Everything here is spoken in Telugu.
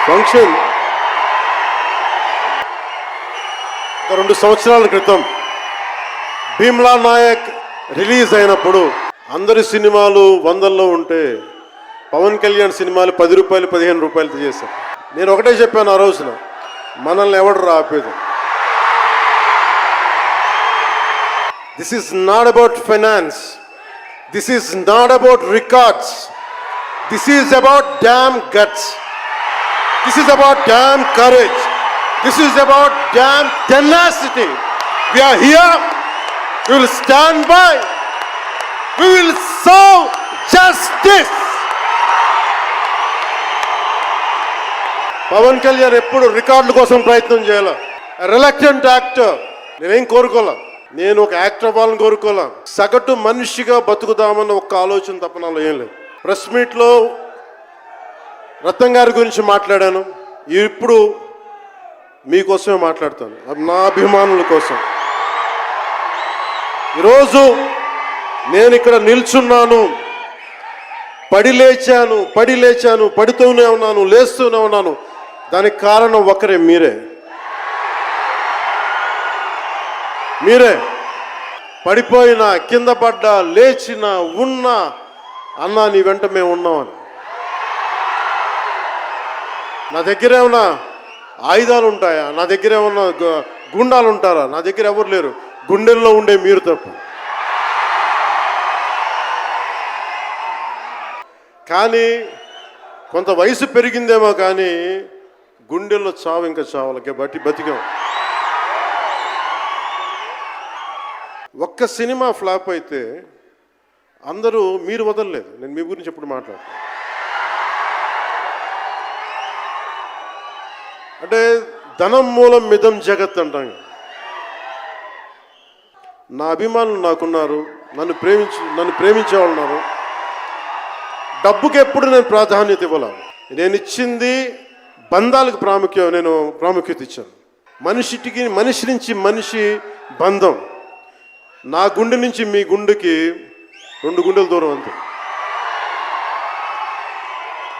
ఫంక్షన్ 2 సంవత్సరాల క్రితం భీమ్లా నాయక్ రిలీజ్ అయినప్పుడు అందరి సినిమాలు 100లో ఉంటే పవన్ కళ్యాణ్ సినిమాలు 10 రూపాయలు 15 రూపాయలతో చేశారు. నేను ఒకటే చెప్పాను ఆ రోజున, మనల్ని ఎవడు ఆపేది. This is not about finance, this is not about records, this is about damn guts, this is about damn courage, this is about damn tenacity. We are here, we will stand by, we will serve justice. Pawan Kalyan ఎప్పుడు రికార్డుల కోసం ప్రయత్నం చేయాల. Reluctant actor. నేనేం కోరుకోలే, నేను ఒక యాక్టర్ అవ్వాలని కోరుకోలే. సగటు మనిషిగా బతుకుదామన్న ఒక్క ఆలోచన తప్ప నాలో ఏం లేదు. ప్రెస్ మీట్లో రత్నం గారి గురించి మాట్లాడాను, ఇప్పుడు మీకోసమే మాట్లాడతాను, నా అభిమానుల కోసం. ఈరోజు నేను ఇక్కడ నిల్చున్నాను, పడి లేచాను, పడుతూనే ఉన్నాను, లేస్తూనే ఉన్నాను. దానికి కారణం ఒకరే, మీరే. పడిపోయినా, కింద పడ్డా, లేచినా, ఉన్నా, అన్నా నీ వెంట మేము ఉన్నామని. నా దగ్గర ఏమన్నా ఆయుధాలు ఉంటాయా? నా దగ్గర ఏమన్నా గుండాలు ఉంటారా? నా దగ్గర ఎవరు లేరు, గుండెల్లో ఉండే మీరు తప్ప. కానీ కొంత వయసు పెరిగిందేమో కానీ గుండెల్లో చావు ఇంకా చావాలి, బతికాం. ఒక్క సినిమా ఫ్లాప్ అయితే అందరూ మీరు వదలలేదు. నేను మీ గురించి ఎప్పుడు మాట్లాడతాను అంటే ధనం మూలం మిదం జగత్ అంటాం. నా అభిమానులు నాకున్నారు, నన్ను ప్రేమించే వాళ్ళు ఉన్నారు. డబ్బుకి ఎప్పుడు నేను ప్రాధాన్యత ఇవ్వాలి. నేను ఇచ్చింది బంధాలకు ప్రాముఖ్యత ఇచ్చాను. మనిషి నుంచి మనిషి బంధం. నా గుండె నుంచి మీ గుండెకి 2 గుండెల దూరం అంతే.